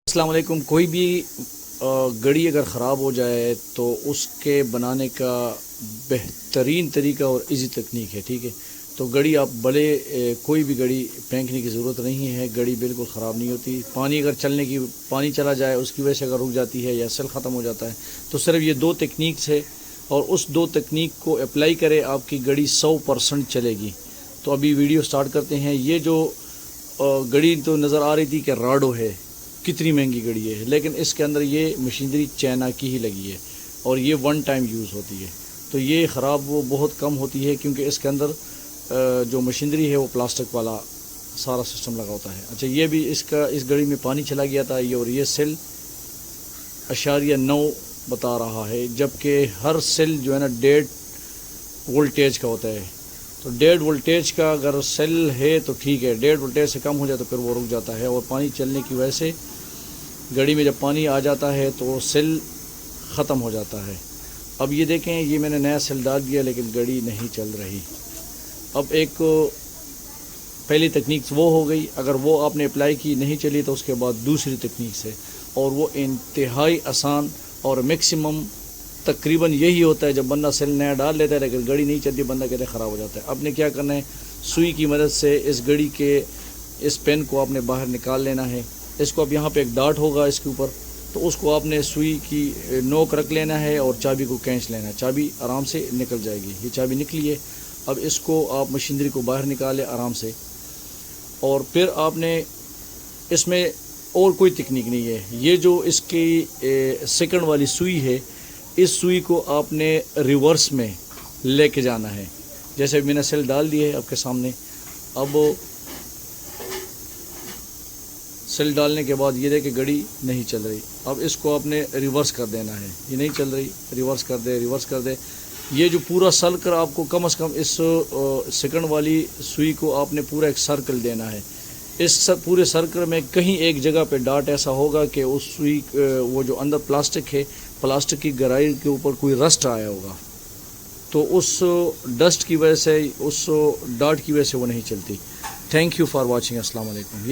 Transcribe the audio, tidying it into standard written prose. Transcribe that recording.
السلام علیکم۔ کوئی بھی گھڑی اگر خراب ہو جائے تو اس کے بنانے کا بہترین طریقہ اور ایزی تکنیک ہے، ٹھیک ہے۔ تو گھڑی آپ کوئی بھی گھڑی پھینکنے کی ضرورت نہیں ہے، گھڑی بالکل خراب نہیں ہوتی۔ پانی چلا جائے اس کی وجہ سے اگر رک جاتی ہے یا سیل ختم ہو جاتا ہے تو صرف یہ دو تکنیکس ہے، اور اس دو تکنیک کو اپلائی کرے آپ کی گھڑی 100% چلے گی۔ تو ابھی ویڈیو سٹارٹ کرتے ہیں۔ یہ جو گھڑی تو نظر آ رہی تھی کہ راڈو ہے، کتنی مہنگی گھڑی ہے، لیکن اس کے اندر یہ مشینری چائنا کی ہی لگی ہے اور یہ ون ٹائم یوز ہوتی ہے۔ تو یہ خراب وہ بہت کم ہوتی ہے کیونکہ اس کے اندر جو مشینری ہے وہ پلاسٹک والا سارا سسٹم لگا ہوتا ہے۔ اچھا، یہ بھی اس گھڑی میں پانی چلا گیا تھا اور یہ سیل 0.9 بتا رہا ہے، جبکہ ہر سیل جو ہے نا 1.5 وولٹیج کا ہوتا ہے۔ تو 1.5 وولٹیج کا اگر سیل ہے تو ٹھیک ہے، 1.5 وولٹیج سے کم ہو جائے تو پھر وہ رک جاتا ہے، اور پانی چلنے کی وجہ سے گھڑی میں جب پانی آ جاتا ہے تو سیل ختم ہو جاتا ہے۔ اب یہ دیکھیں، یہ میں نے نیا سیل ڈال دیا لیکن گھڑی نہیں چل رہی۔ اب ایک پہلی تکنیک وہ ہو گئی، اگر وہ آپ نے اپلائی کی نہیں چلی تو اس کے بعد دوسری تکنیک سے، اور وہ انتہائی آسان اور میکسیمم تقریباً یہی ہوتا ہے۔ جب بندہ سیل نیا ڈال لیتا ہے لیکن گھڑی نہیں چلتی، بندہ کہتے خراب ہو جاتا ہے۔ اب نے کیا کرنا ہے، سوئی کی مدد سے اس گھڑی کے اس پین کو آپ نے باہر نکال لینا ہے۔ اس کو اب یہاں پہ ایک ڈاٹ ہوگا اس کے اوپر، تو اس کو آپ نے سوئی کی نوک رکھ لینا ہے اور چابی کو کھینچ لینا ہے، چابی آرام سے نکل جائے گی۔ یہ چابی نکلی ہے، اب اس کو آپ مشینری کو باہر نکالیں آرام سے، اور پھر آپ نے اس میں اور کوئی تکنیک نہیں ہے۔ یہ جو اس کی سیکنڈ والی سوئی ہے، اس سوئی کو آپ نے ریورس میں لے کے جانا ہے۔ جیسے میں نے سیل ڈال دی ہے آپ کے سامنے، اب سیل ڈالنے کے بعد یہ دیکھیں کہ گھڑی نہیں چل رہی۔ اب اس کو آپ نے ریورس کر دینا ہے، یہ نہیں چل رہی، ریورس کر دے۔ یہ جو پورا سرکل آپ کو کم از کم اس سیکنڈ والی سوئی کو آپ نے پورا ایک سرکل دینا ہے۔ اس پورے سرکل میں کہیں ایک جگہ پہ ڈاٹ ایسا ہوگا کہ اس سوئی وہ جو اندر پلاسٹک ہے، پلاسٹک کی گہرائی کے اوپر کوئی رسٹ آیا ہوگا، تو اس ڈسٹ کی وجہ سے، اس ڈاٹ کی وجہ سے وہ نہیں چلتی۔ Thank you for watching. السلام علیکم۔